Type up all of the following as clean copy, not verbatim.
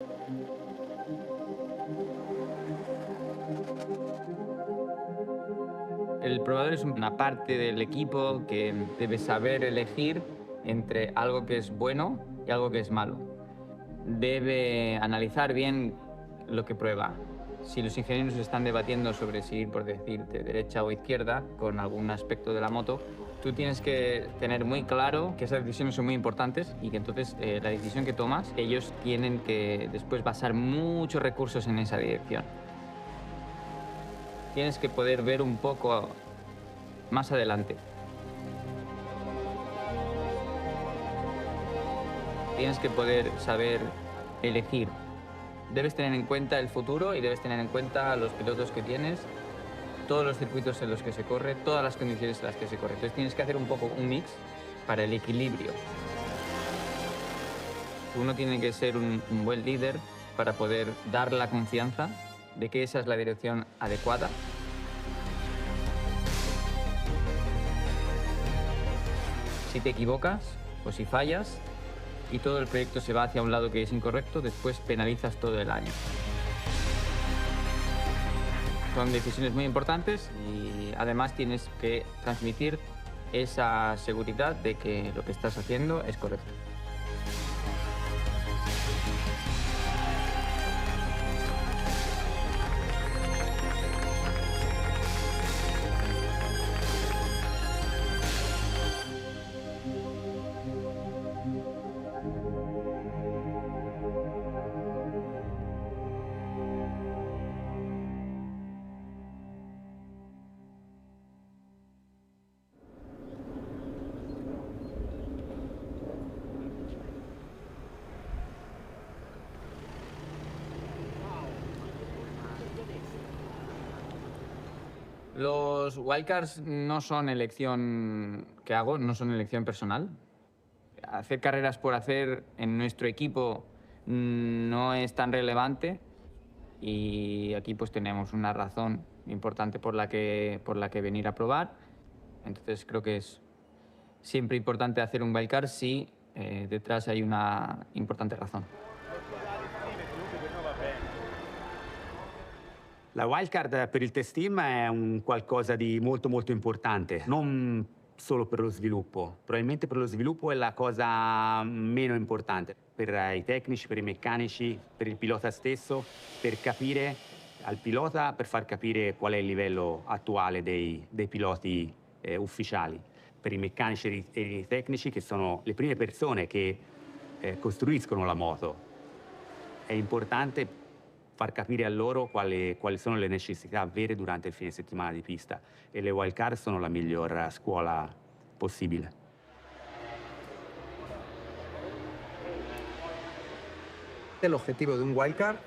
El probador es una parte del equipo que debe saber elegir entre algo que es bueno y algo que es malo. Debe analizar bien lo que prueba. Si los ingenieros están debatiendo sobre si ir, por decir, de derecha o izquierda con algún aspecto de la moto, tú tienes que tener muy claro que esas decisiones son muy importantes y que entonces la decisión que tomas, ellos tienen que después basar muchos recursos en esa dirección. Tienes que poder ver un poco más adelante. Tienes que poder saber elegir. Debes tener en cuenta el futuro y debes tener en cuenta los pilotos que tienes, todos los circuitos en los que se corre, todas las condiciones en las que se corre. Entonces tienes que hacer un poco un mix para el equilibrio. Uno tiene que ser un buen líder para poder dar la confianza de que esa es la dirección adecuada. Si te equivocas o si fallas y todo el proyecto se va hacia un lado que es incorrecto, después penalizas todo el año. Son decisiones muy importantes y además tienes que transmitir esa seguridad de que lo que estás haciendo es correcto. Los wildcards no son elección que hago, no son elección personal. Hacer carreras por hacer en nuestro equipo no es tan relevante y aquí pues tenemos una razón importante por la que venir a probar. Entonces creo que es siempre importante hacer un wildcard si detrás hay una importante razón. La wildcard per il test team è un qualcosa di molto molto importante, non solo per lo sviluppo. Probabilmente per lo sviluppo è la cosa meno importante. Per i tecnici, per i meccanici, per il pilota stesso, per capire al pilota, per far capire qual è il livello attuale dei piloti ufficiali. Per i meccanici e i tecnici, che sono le prime persone che costruiscono la moto. È importante far capire a loro quali sono le necessità vere durante il fine settimana di pista e le wildcard sono la miglior scuola possibile. El objetivo de un wildcard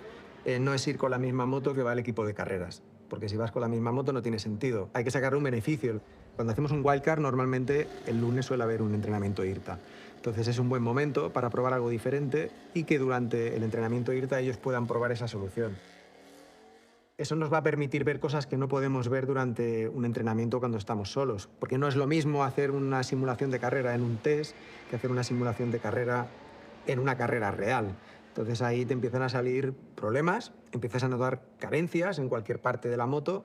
no es ir con la misma moto que va el equipo de carreras, porque si vas con la misma moto no tiene sentido. Hay que sacar un beneficio. Cuando hacemos un wildcard, normalmente el lunes suele haber un entrenamiento IRTA. Entonces es un buen momento para probar algo diferente y que durante el entrenamiento IRTA ellos puedan probar esa solución. Eso nos va a permitir ver cosas que no podemos ver durante un entrenamiento cuando estamos solos, porque no es lo mismo hacer una simulación de carrera en un test que hacer una simulación de carrera en una carrera real. Entonces ahí te empiezan a salir problemas, empiezas a notar carencias en cualquier parte de la moto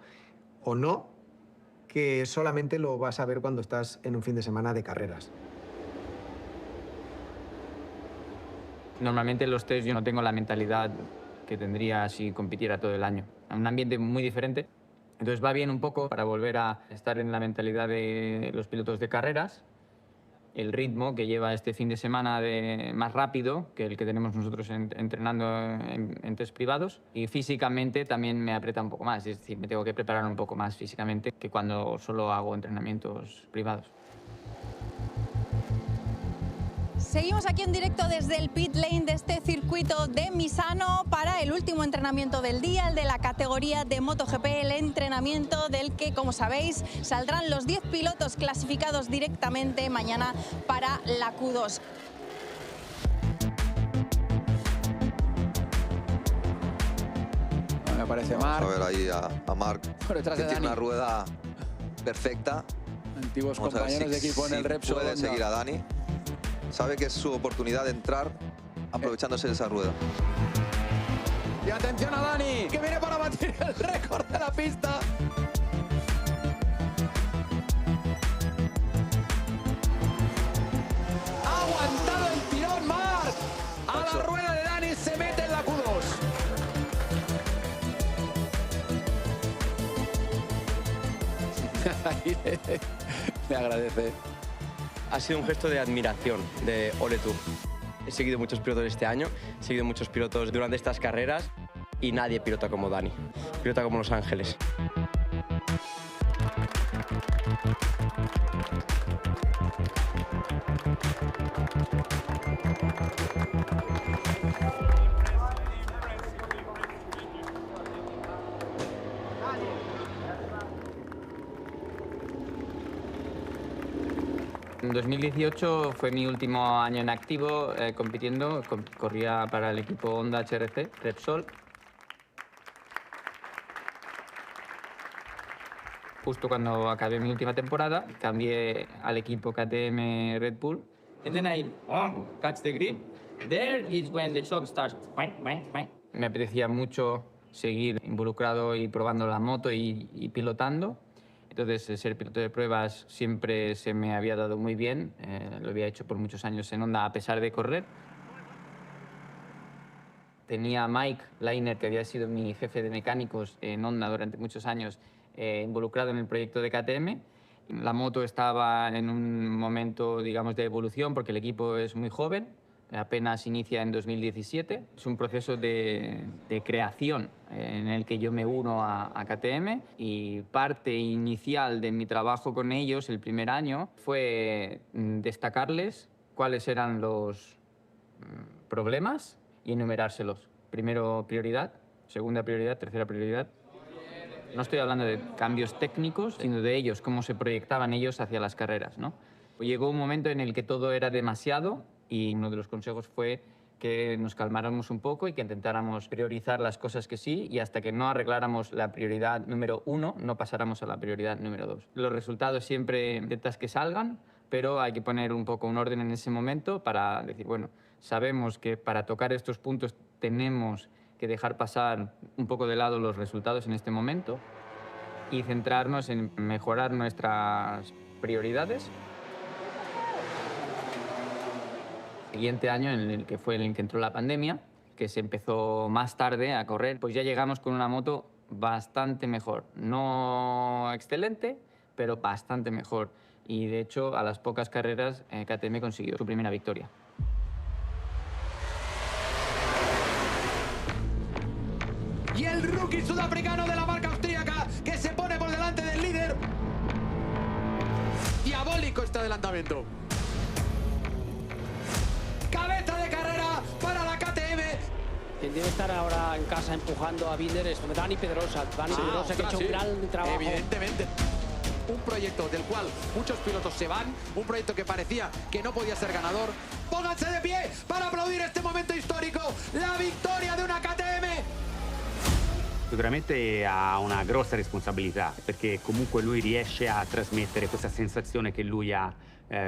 o no, que solamente lo vas a ver cuando estás en un fin de semana de carreras. Normalmente en los test yo no tengo la mentalidad que tendría si compitiera todo el año. En un ambiente muy diferente. Entonces va bien un poco para volver a estar en la mentalidad de los pilotos de carreras. El ritmo que lleva este fin de semana más rápido que el que tenemos nosotros entrenando en test privados. Y físicamente también me aprieta un poco más. Es decir, me tengo que preparar un poco más físicamente que cuando solo hago entrenamientos privados. Seguimos aquí en directo desde el pit lane de este circuito de Misano para el último entrenamiento del día, el de la categoría de MotoGP, el entrenamiento del que, como sabéis, saldrán los 10 pilotos clasificados directamente mañana para la Q2. Me parece Marc. Vamos a ver ahí a Marc, Por detrás que de tiene Dani. una rueda perfecta. Antiguos Vamos a ver compañeros de equipo en el Repsol. puede seguir a Dani. Sabe que es su oportunidad de entrar aprovechándose de esa rueda. atención a Dani, que viene para batir el récord de la pista. Ha aguantado el tirón Marc. A la rueda de Dani se mete en la Q2. Me agradece. Ha sido un gesto de admiración de Ole tú. He seguido muchos pilotos este año, he seguido muchos pilotos durante estas carreras y nadie pilota como Dani, pilota como Los Ángeles. En 2018 fue mi último año en activo compitiendo. Corría para el equipo Honda HRC, Repsol. Justo cuando acabé mi última temporada, cambié al equipo KTM Red Bull. And then I catch the grip. There is when the shock starts. Me apetecía mucho seguir involucrado y probando la moto y pilotando. Entonces, ser piloto de pruebas siempre se me había dado muy bien. Lo había hecho por muchos años en Honda a pesar de correr. Tenía a Mike Leiner, que había sido mi jefe de mecánicos en Honda durante muchos años, involucrado en el proyecto de KTM. La moto estaba en un momento, digamos, de evolución porque el equipo es muy joven. Apenas inicia en 2017. Es un proceso de creación en el que yo me uno a KTM y parte inicial de mi trabajo con ellos el primer año fue destacarles cuáles eran los problemas y enumerárselos. Primero prioridad, segunda prioridad, tercera prioridad. No estoy hablando de cambios técnicos, sino de ellos, cómo se proyectaban ellos hacia las carreras, ¿no? Llegó un momento en el que todo era demasiado y uno de los consejos fue que nos calmáramos un poco y que intentáramos priorizar las cosas que sí y hasta que no arregláramos la prioridad número 1 no pasáramos a la prioridad número 2. Los resultados siempre intentas que salgan, pero hay que poner un poco un orden en ese momento para decir, bueno, sabemos que para tocar estos puntos tenemos que dejar pasar un poco de lado los resultados en este momento y centrarnos en mejorar nuestras prioridades. Siguiente año, en el que fue en el que entró la pandemia, que se empezó más tarde a correr, pues ya llegamos con una moto bastante mejor. No excelente, pero bastante mejor. Y de hecho, a las pocas carreras, KTM consiguió su primera victoria. Y el rookie sudafricano de la marca austríaca que se pone por delante del líder. Diabólico este adelantamiento. Cabeza de carrera para la KTM. Quien debe estar ahora en casa empujando a Binder es Dani Pedrosa. Dani Pedrosa que ha hecho un gran trabajo. Evidentemente. Un proyecto del cual muchos pilotos se van, un proyecto que parecía que no podía ser ganador. Pónganse de pie para aplaudir este momento histórico, la victoria de una KTM. Sicuramente ha una grossa responsabilità perché comunque lui riesce a trasmettere questa sensazione che lui ha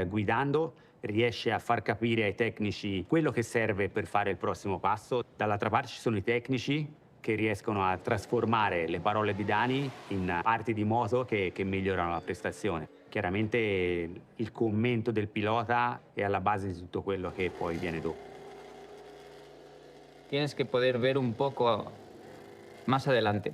guidando, riesce a far capire ai tecnici quello che serve per fare il prossimo passo. Dall'altra parte ci sono i tecnici che riescono a trasformare le parole di Dani in parti di moto che migliorano la prestazione. Chiaramente il commento del pilota è alla base di tutto quello che poi viene dopo. Tienes que poder ver un poco más adelante.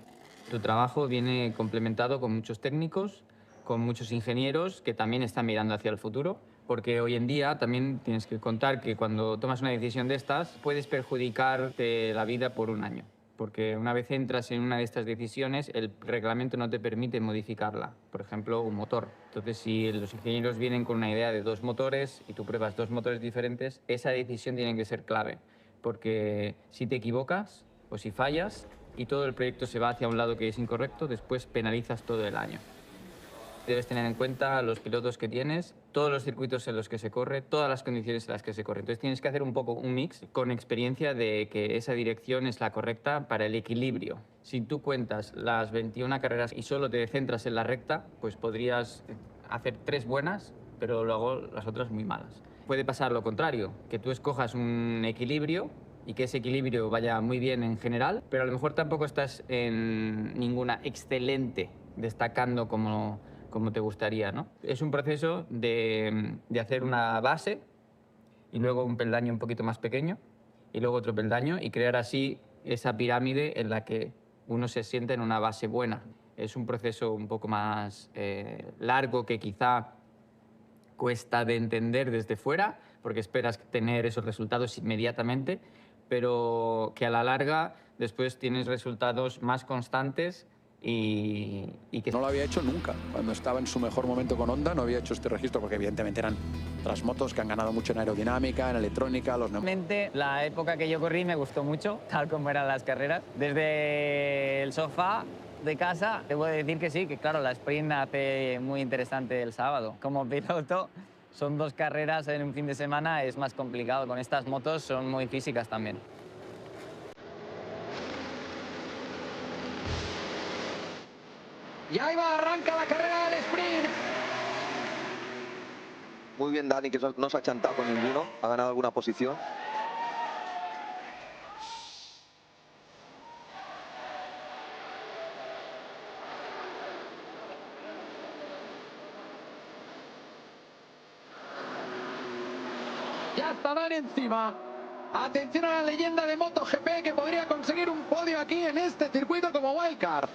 Tu trabajo viene complementado con muchos técnicos, con muchos ingenieros que también están mirando hacia el futuro, porque hoy en día también tienes que contar que cuando tomas una decisión de estas puedes perjudicarte la vida por un año, porque una vez entras en una de estas decisiones el reglamento no te permite modificarla, por ejemplo un motor. Entonces si los ingenieros vienen con una idea de 2 motores y tú pruebas 2 motores diferentes, esa decisión tiene que ser clave, porque si te equivocas o si fallas y todo el proyecto se va hacia un lado que es incorrecto, después penalizas todo el año. Debes tener en cuenta los pilotos que tienes, todos los circuitos en los que se corre, todas las condiciones en las que se corre. Entonces tienes que hacer un poco un mix con experiencia de que esa dirección es la correcta para el equilibrio. Si tú cuentas las 21 carreras y solo te centras en la recta, pues podrías hacer 3 buenas, pero luego las otras muy malas. Puede pasar lo contrario, que tú escojas un equilibrio y que ese equilibrio vaya muy bien en general, pero a lo mejor tampoco estás en ninguna excelente, destacando como te gustaría, ¿no? Es un proceso de hacer una base y luego un peldaño un poquito más pequeño y luego otro peldaño y crear así esa pirámide en la que uno se siente en una base buena. Es un proceso un poco más largo que quizá cuesta de entender desde fuera, porque esperas tener esos resultados inmediatamente, pero que a la larga después tienes resultados más constantes y que... No lo había hecho nunca. Cuando estaba en su mejor momento con Honda no había hecho este registro porque evidentemente eran otras motos que han ganado mucho en aerodinámica, en electrónica, los Realmente la época que yo corrí me gustó mucho, tal como eran las carreras. Desde el sofá de casa, te puedo decir que sí, que claro, la sprint hace muy interesante el sábado. Como piloto, son 2 carreras en un fin de semana, es más complicado. Con estas motos son muy físicas también. Y ahí va, arranca la carrera del sprint. Muy bien Dani, que no se ha chantado con ninguno, ha ganado alguna posición. Ya está Dani encima. Atención a la leyenda de MotoGP que podría conseguir un podio aquí en este circuito como wildcard.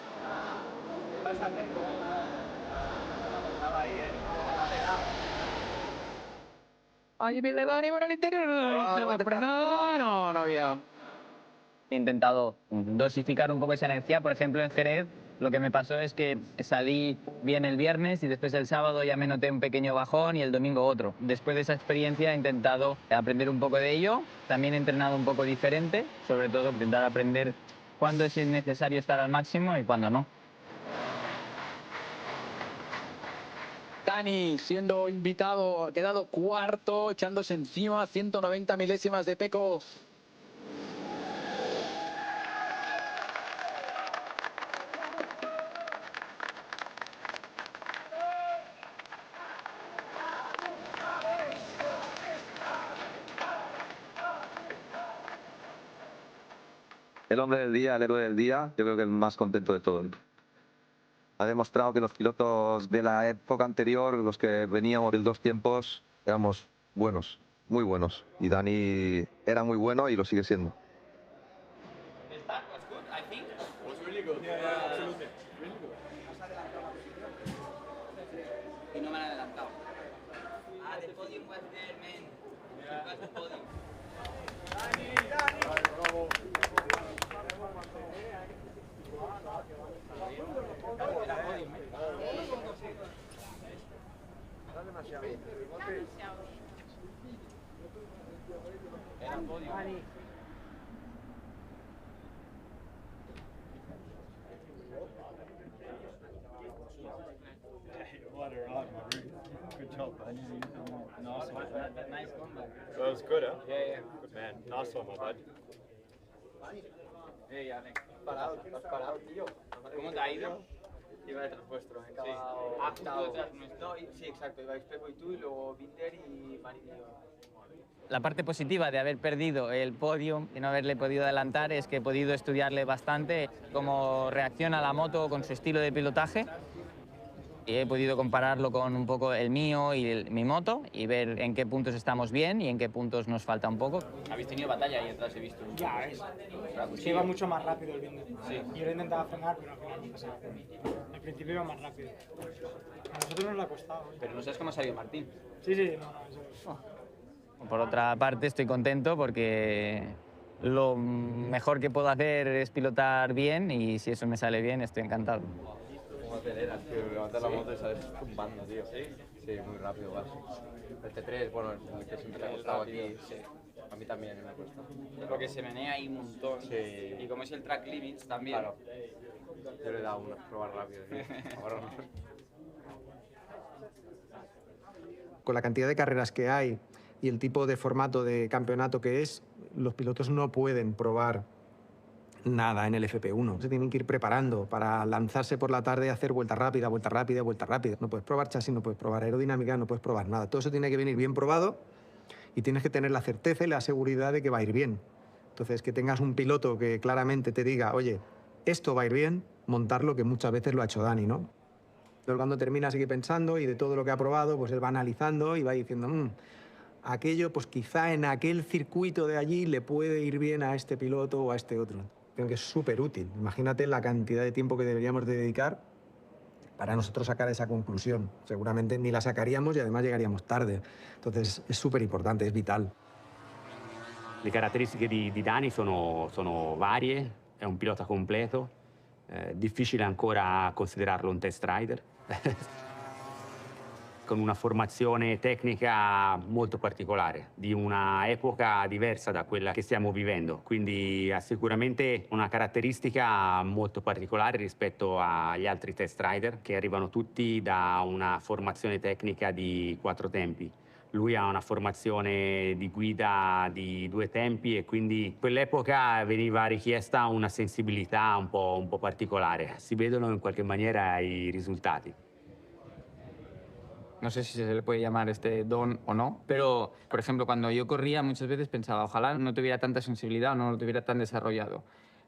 Ahí viene Dani por el interior. No había. He intentado dosificar un poco esa energía. Por ejemplo, en Jerez lo que me pasó es que salí bien el viernes y después el sábado ya me noté un pequeño bajón y el domingo otro. Después de esa experiencia he intentado aprender un poco de ello. También he entrenado un poco diferente, sobre todo intentar aprender cuándo es necesario estar al máximo y cuándo no. Dani siendo invitado, ha quedado cuarto, echándose encima 190 milésimas de Pecco. El hombre del día, el héroe del día, yo creo que el más contento de todos. Ha demostrado que los pilotos de la época anterior, los que veníamos de 2 tiempos, éramos buenos, muy buenos. Y Dani era muy bueno y lo sigue siendo. Y no me han adelantado. The podium was there, man. It was the podium. Good job, man. Nice one. Nice combo. That was good, huh? Yeah. Good man. Nice one, my bud. Hey, Alex. ¿Has parado, tío? ¿Cómo te ha ido? Iba detrás vuestro, he Sí. acabado Justo octavo. detrás nuestro. No, sí, exacto, ibais Pepo y tú, y luego Binder y Marín y yo. La parte positiva de haber perdido el podium y no haberle podido adelantar es que he podido estudiarle bastante cómo reacciona la moto con su estilo de pilotaje. Y he podido compararlo con un poco el mío y mi moto y ver en qué puntos estamos bien y en qué puntos nos falta un poco. Habéis tenido batalla ahí atrás, he visto. Ya ves. Se iba mucho más rápido el Binder. Sí. Yo lo intentaba frenar, pero al final no pasaba. Al principio iba más rápido. A nosotros nos lo ha costado. Pero no sabes cómo ha salido Martín. Sí, no, eso. Por otra parte, estoy contento porque lo mejor que puedo hacer es pilotar bien y si eso me sale bien, estoy encantado. ¿Cómo aceleras, tío? Levantas la moto y sales tumbando, tío. Sí, muy rápido vas. El T3, bueno, el que siempre te ha costado aquí. Sí. A mí también me cuesta. Porque se menea ahí un montón. Sí. Y como es el track limits también. Claro. Yo le he dado una, probar rápido, tío. Ahora no. Con la cantidad de carreras que hay y el tipo de formato de campeonato que es, los pilotos no pueden probar nada en el FP1. Se tienen que ir preparando para lanzarse por la tarde a hacer vuelta rápida, vuelta rápida, vuelta rápida. No puedes probar chasis, no puedes probar aerodinámica, no puedes probar nada. Todo eso tiene que venir bien probado y tienes que tener la certeza y la seguridad de que va a ir bien. Entonces, que tengas un piloto que claramente te diga, oye, esto va a ir bien, montarlo, que muchas veces lo ha hecho Dani, ¿no? Entonces, cuando termina sigue pensando y de todo lo que ha probado, pues él va analizando y va diciendo, aquello, pues quizá en aquel circuito de allí le puede ir bien a este piloto o a este otro. Creo que es súper útil. Imagínate la cantidad de tiempo que deberíamos de dedicar para nosotros sacar esa conclusión. Seguramente ni la sacaríamos y además llegaríamos tarde. Entonces è super importante, è vital. Le caratteristiche di Dani sono varie, è un pilota completo, difficile ancora considerarlo un test rider, con una formazione tecnica molto particolare, di una epoca diversa da quella che stiamo vivendo, quindi ha sicuramente una caratteristica molto particolare rispetto agli altri test rider che arrivano tutti da una formazione tecnica di 4 tempi. Lui ha una formazione di guida di 2 tempi e quindi in quell'epoca veniva richiesta una sensibilità un po' particolare. Si vedono in qualche maniera i risultati. No sé si se le puede llamar don o no, pero, por ejemplo, cuando yo corría muchas veces pensaba, ojalá no tuviera tanta sensibilidad o no lo tuviera tan desarrollado,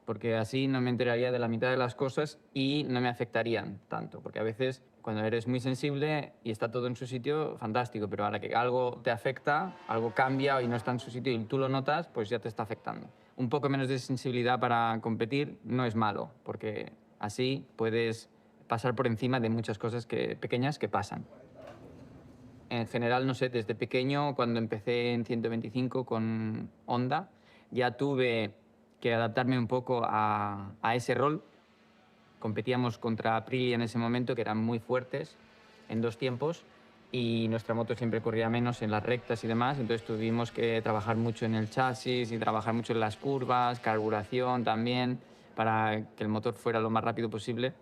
porque así no me enteraría de la mitad de las cosas y no me afectarían tanto, porque a veces cuando eres muy sensible y está todo en su sitio, fantástico, pero a la que algo te afecta, algo cambia y no está en su sitio y tú lo notas, pues ya te está afectando. Un poco menos de sensibilidad para competir no es malo, porque así puedes pasar por encima de muchas cosas pequeñas que pasan. En general, no sé, desde pequeño, cuando empecé en 125 con Honda, ya tuve que adaptarme un poco a ese rol. Competíamos contra Aprilia en ese momento, que eran muy fuertes en 2 tiempos, y nuestra moto siempre corría menos en las rectas y demás, entonces tuvimos que trabajar mucho en el chasis y trabajar mucho en las curvas, carburación también, para que el motor fuera lo más rápido posible.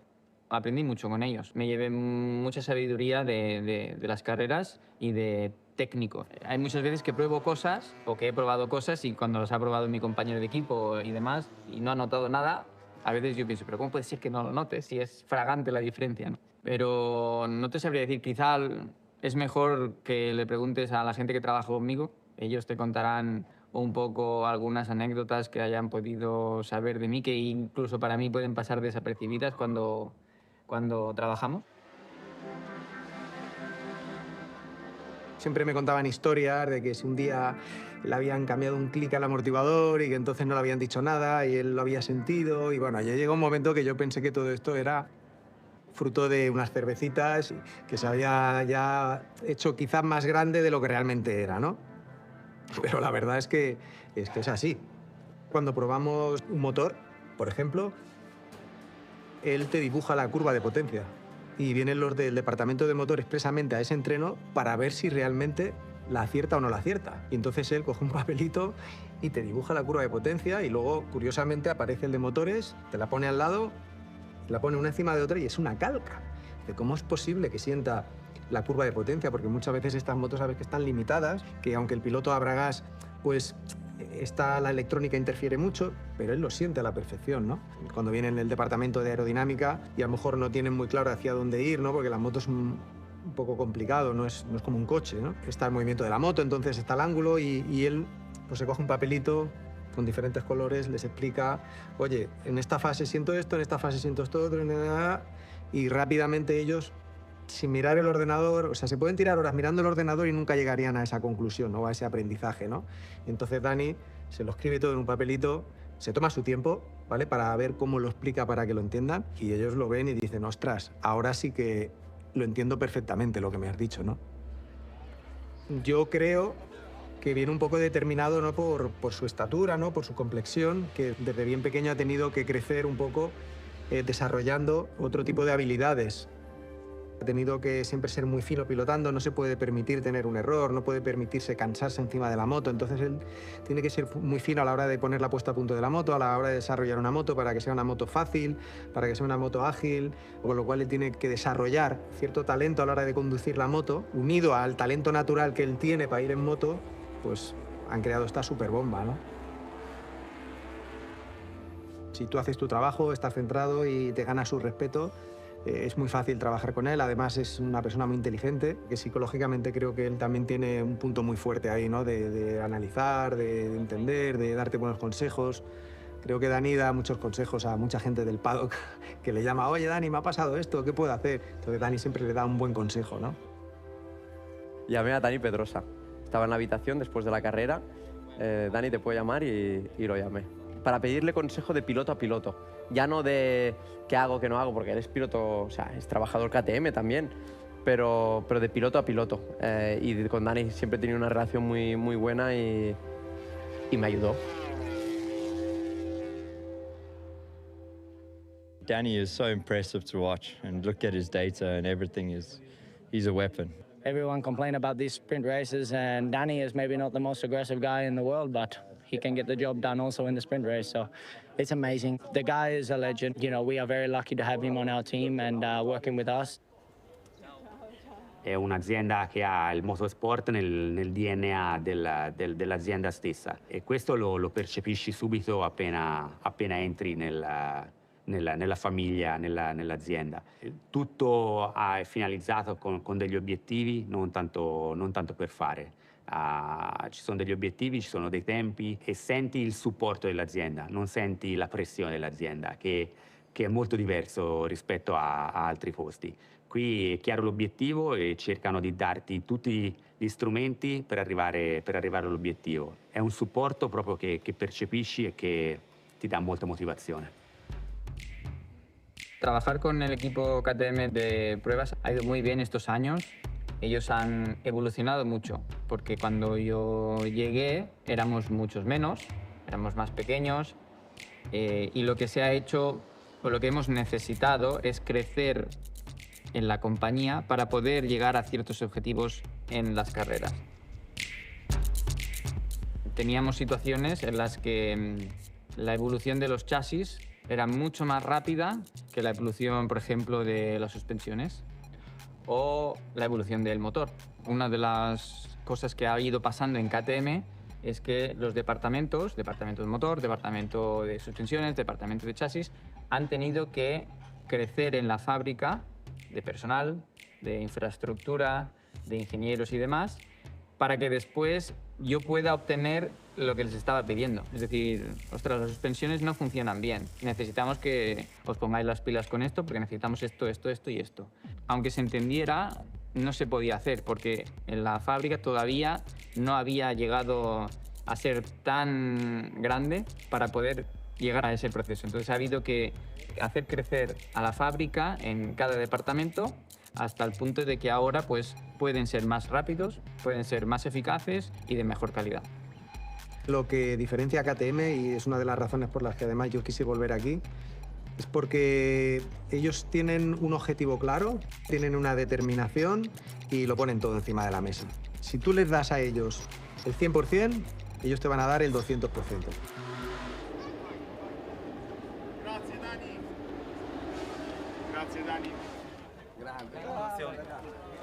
Aprendí mucho con ellos. Me llevé mucha sabiduría de las carreras y de técnico. Hay muchas veces que pruebo cosas o que he probado cosas y cuando las ha probado mi compañero de equipo y demás y no ha notado nada, a veces yo pienso, pero ¿cómo puede ser que no lo notes si es fragante la diferencia, ¿no? Pero no te sabría decir, quizá es mejor que le preguntes a la gente que trabaja conmigo. Ellos te contarán un poco algunas anécdotas que hayan podido saber de mí, que incluso para mí pueden pasar desapercibidas cuando trabajamos. Siempre me contaban historias de que si un día le habían cambiado un clic al amortiguador y que entonces no le habían dicho nada y él lo había sentido. Y bueno, ya llegó un momento que yo pensé que todo esto era fruto de unas cervecitas que se había ya hecho quizás más grande de lo que realmente era, ¿no? Pero la verdad es que es así. Cuando probamos un motor, por ejemplo, él te dibuja la curva de potencia y vienen los del departamento de motor expresamente a ese entreno para ver si realmente la acierta o no la acierta. Y entonces él coge un papelito y te dibuja la curva de potencia y luego, curiosamente, aparece el de motores, te la pone al lado, la pone una encima de otra y es una calca. De cómo es posible que sienta la curva de potencia, porque muchas veces estas motos sabes que están limitadas, que aunque el piloto abra gas, pues la electrónica interfiere mucho, pero él lo siente a la perfección, ¿no? Cuando viene en el departamento de aerodinámica y a lo mejor no tienen muy claro hacia dónde ir, ¿no? Porque la moto es un poco complicado, no es como un coche, ¿no? Está el movimiento de la moto, entonces está el ángulo y él pues se coge un papelito con diferentes colores, les explica, oye, en esta fase siento esto, en esta fase siento esto otro, y rápidamente ellos, sin mirar el ordenador, o sea, se pueden tirar horas mirando el ordenador y nunca llegarían a esa conclusión, ¿no? A ese aprendizaje, ¿no? Entonces Dani se lo escribe todo en un papelito, se toma su tiempo, ¿vale? Para ver cómo lo explica para que lo entiendan y ellos lo ven y dicen, ostras, ahora sí que lo entiendo perfectamente lo que me has dicho, ¿no? Yo creo que viene un poco determinado, ¿no? por su estatura, ¿no? Por su complexión, que desde bien pequeño ha tenido que crecer un poco desarrollando otro tipo de habilidades. Ha tenido que siempre ser muy fino pilotando, no se puede permitir tener un error, no puede permitirse cansarse encima de la moto, entonces él tiene que ser muy fino a la hora de poner la puesta a punto de la moto, a la hora de desarrollar una moto para que sea una moto fácil, para que sea una moto ágil, con lo cual él tiene que desarrollar cierto talento a la hora de conducir la moto, unido al talento natural que él tiene para ir en moto, pues han creado esta superbomba, ¿no? Si tú haces tu trabajo, estás centrado y te ganas su respeto, Es muy fácil trabajar con él, además es una persona muy inteligente, que psicológicamente creo que él también tiene un punto muy fuerte ahí, ¿no? De analizar, de entender, de darte buenos consejos. Creo que Dani da muchos consejos a mucha gente del paddock que le llama, oye Dani, me ha pasado esto, ¿qué puedo hacer? Entonces Dani siempre le da un buen consejo, ¿no? Llamé a Dani Pedrosa. Estaba en la habitación después de la carrera. Dani, te puedo llamar y lo llamé. Para pedirle consejo de piloto a piloto. Ya no de qué hago, qué no hago, porque él es piloto, o sea, es trabajador KTM también, pero de piloto a piloto. Y con Dani siempre he tenido una relación muy buena y me ayudó. Danny is so impressive to watch, and look at his data and everything. He's a weapon. Everyone complain about these sprint races, and Danny is maybe not the most aggressive guy in the world, but he can get the job done also in the sprint race. So it's amazing. The guy is a legend. You know, we are very lucky to have him on our team and working with us. È un'azienda che ha il motorsport nel DNA dell'azienda stessa e questo lo percepisci subito appena entri nella famiglia, nell'azienda. Tutto è finalizzato con degli obiettivi, non tanto per fare. Ci sono degli obiettivi, ci sono dei tempi e senti il supporto dell'azienda, non senti la pressione dell'azienda, che è molto diverso rispetto a altri posti. Qui è chiaro l'obiettivo e cercano di darti tutti gli strumenti per arrivare all'obiettivo. È un supporto proprio che percepisci e che ti dà molta motivazione. Trabajar con el equipo KTM de pruebas ha ido muy bien estos años. Ellos han evolucionado mucho, porque cuando yo llegué éramos muchos menos, éramos más pequeños, y lo que se ha hecho, o lo que hemos necesitado, es crecer en la compañía para poder llegar a ciertos objetivos en las carreras. Teníamos situaciones en las que la evolución de los chasis era mucho más rápida que la evolución, por ejemplo, de las suspensiones o la evolución del motor. Una de las cosas que ha ido pasando en KTM es que los departamentos, departamento de motor, departamento de suspensiones, departamento de chasis, han tenido que crecer en la fábrica de personal, de infraestructura, de ingenieros y demás, para que después yo pueda obtener lo que les estaba pidiendo. Es decir, ostras, las suspensiones no funcionan bien. Necesitamos que os pongáis las pilas con esto porque necesitamos esto, esto, esto y esto. Aunque se entendiera, no se podía hacer porque en la fábrica todavía no había llegado a ser tan grande para poder llegar a ese proceso. Entonces ha habido que hacer crecer a la fábrica en cada departamento hasta el punto de que ahora pues, pueden ser más rápidos, pueden ser más eficaces y de mejor calidad. Lo que diferencia a KTM, y es una de las razones por las que además yo quise volver aquí, es porque ellos tienen un objetivo claro, tienen una determinación y lo ponen todo encima de la mesa. Si tú les das a ellos el 100%, ellos te van a dar el 200%. Grazie Dani.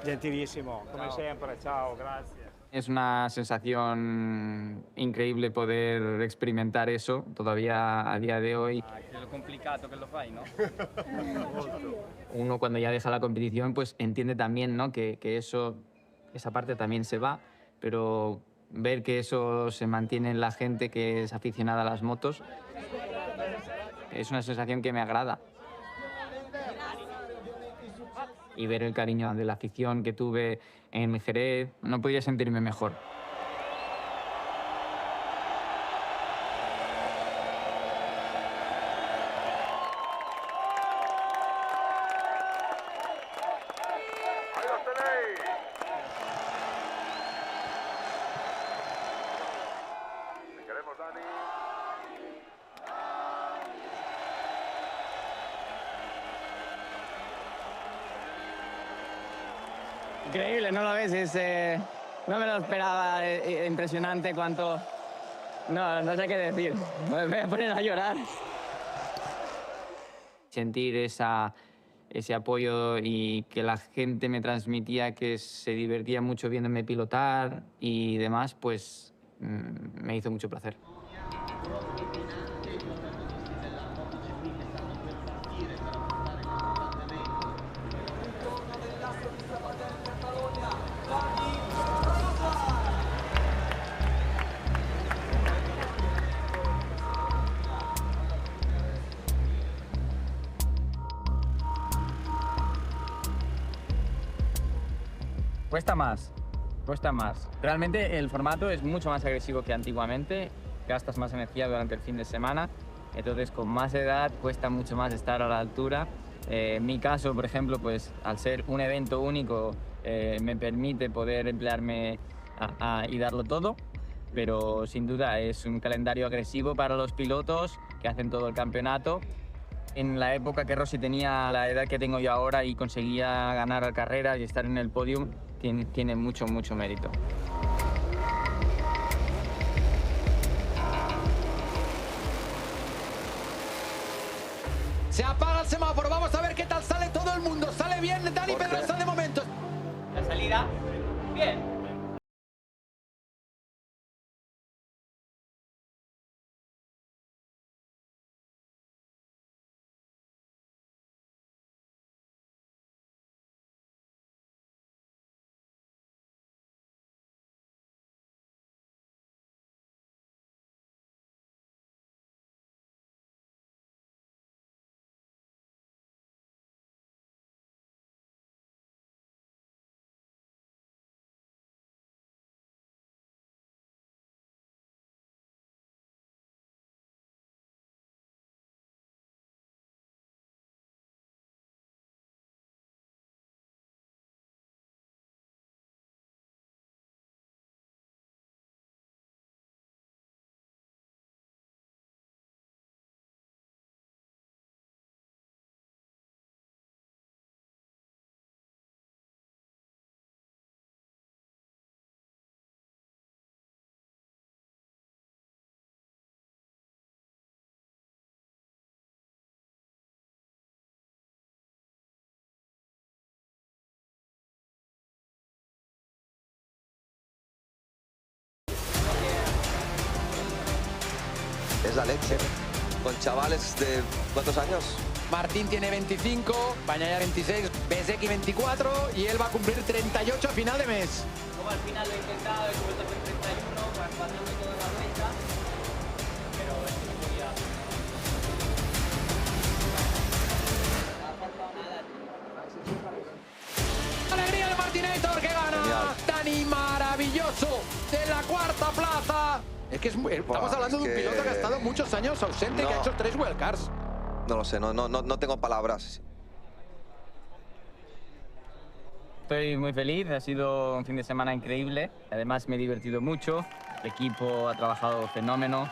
Gentilissimo, come sempre, ciao, grazie. Es una sensación increíble poder experimentar eso todavía a día de hoy. Lo complicado que lo fai, ¿no? Uno cuando ya deja la competición pues entiende también, ¿no? que esa parte también se va, pero ver que eso se mantiene en la gente que es aficionada a las motos es una sensación que me agrada. Y ver el cariño de la afición que tuve en Jerez, no podía sentirme mejor. Increíble, ¿no lo ves? No me lo esperaba, impresionante cuánto... No sé qué decir, me voy a poner a llorar. Sentir ese apoyo y que la gente me transmitía que se divertía mucho viéndome pilotar y demás, pues me hizo mucho placer. Cuesta más, cuesta más. Realmente el formato es mucho más agresivo que antiguamente, gastas más energía durante el fin de semana, entonces con más edad cuesta mucho más estar a la altura. En mi caso, por ejemplo, pues al ser un evento único, me permite poder emplearme y darlo todo, pero sin duda es un calendario agresivo para los pilotos que hacen todo el campeonato. En la época que Rossi tenía la edad que tengo yo ahora y conseguía ganar carreras y estar en el podium, tiene mucho, mucho mérito. Se apaga el semáforo, vamos a ver qué tal sale todo el mundo. Sale bien Dani Pedrosa de momento. La salida, bien. Es la leche. Con chavales de ¿cuántos años? Martín tiene 25, Bagnaia 26, Bezzecchi 24 y él va a cumplir 38 a final de mes. Como al final lo he intentado, he vuelto con 31, pasando toda la vuelta, pero es que no podía. Alegría de Martinator que gana. Genial. Dani maravilloso de la cuarta plaza. Es que estamos hablando de un piloto que ha estado muchos años ausente, que ha hecho 3 wildcards. No lo sé, no tengo palabras. Estoy muy feliz, ha sido un fin de semana increíble. Además me he divertido mucho, el equipo ha trabajado fenómeno,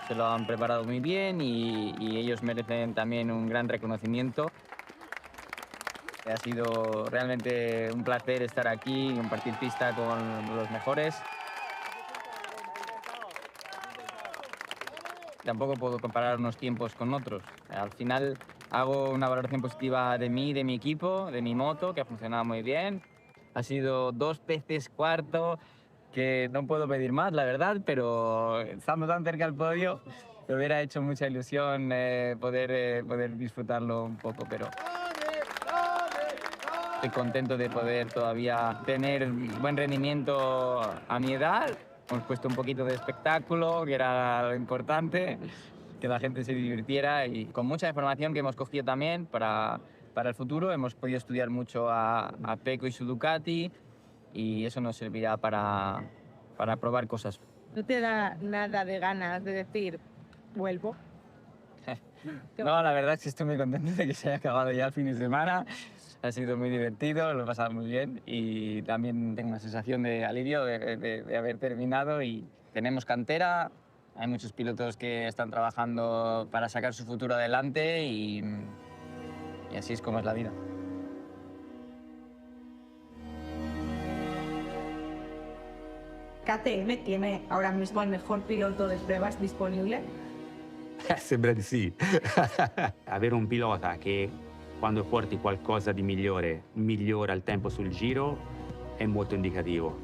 se lo han preparado muy bien y ellos merecen también un gran reconocimiento. Ha sido realmente un placer estar aquí y compartir pista con los mejores. Tampoco puedo comparar unos tiempos con otros. Al final hago una valoración positiva de mí, de mi equipo, de mi moto, que ha funcionado muy bien. Ha sido 2 veces cuarto, que no puedo pedir más, la verdad, pero estando tan cerca del podio, me hubiera hecho mucha ilusión poder disfrutarlo un poco, pero estoy contento de poder todavía tener buen rendimiento a mi edad. Hemos puesto un poquito de espectáculo, que era lo importante, que la gente se divirtiera y con mucha información que hemos cogido también para el futuro. Hemos podido estudiar mucho a Pecco y su Ducati y eso nos servirá para probar cosas. ¿No te da nada de ganas de decir, vuelvo? No, la verdad es que estoy muy contento de que se haya acabado ya el fin de semana. Ha sido muy divertido, lo he pasado muy bien y también tengo una sensación de alivio de haber terminado y tenemos cantera, hay muchos pilotos que están trabajando para sacar su futuro adelante y así es como es la vida. KTM tiene ahora mismo el mejor piloto de pruebas disponible. Sembra di sì. Avere un pilota che quando porti qualcosa di migliore migliora il tempo sul giro è molto indicativo.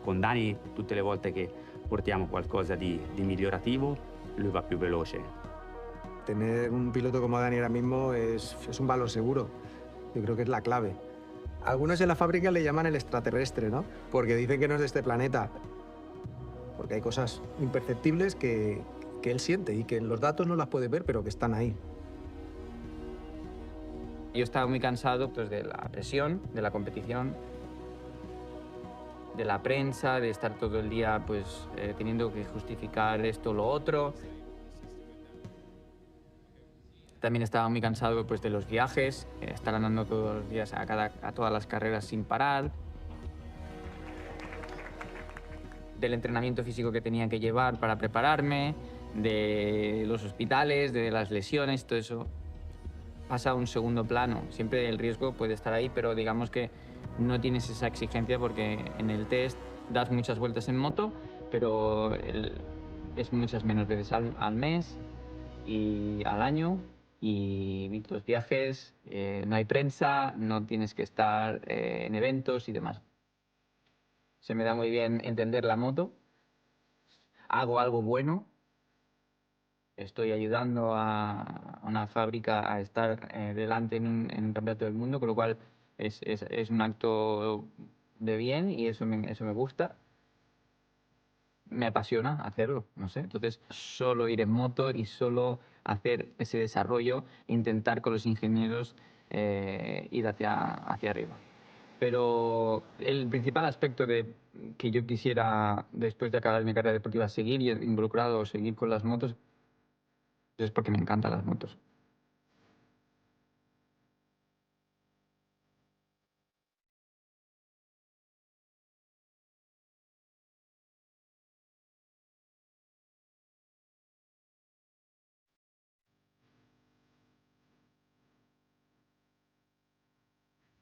Con Dani tutte le volte che portiamo qualcosa di migliorativo lui va più veloce. Tener un piloto como Dani ahora mismo es un valor seguro. Yo creo que es la clave. Algunos en la fábrica le llaman el extraterrestre, ¿no? Porque dicen que no es de este planeta. Porque hay cosas imperceptibles que él siente y que en los datos no las puede ver, pero que están ahí. Yo estaba muy cansado pues, de la presión, de la competición. de la prensa, de estar todo el día pues, teniendo que justificar esto o lo otro. También estaba muy cansado pues, de los viajes, estar andando todos los días a todas las carreras sin parar. Del entrenamiento físico que tenía que llevar para prepararme, de los hospitales, de las lesiones, todo eso pasa a un segundo plano. Siempre el riesgo puede estar ahí, pero digamos que no tienes esa exigencia porque en el test das muchas vueltas en moto, pero es muchas menos veces al mes y al año, y los viajes, no hay prensa, no tienes que estar en eventos y demás. Se me da muy bien entender la moto, hago algo bueno, estoy ayudando a una fábrica a estar delante en un campeonato del mundo, con lo cual es un acto de bien y eso me gusta. Me apasiona hacerlo, no sé. Entonces, solo ir en moto y solo hacer ese desarrollo, intentar con los ingenieros ir hacia arriba. Pero el principal aspecto que yo quisiera, después de acabar mi carrera deportiva, seguir involucrado o seguir con las motos, es porque me encantan las motos.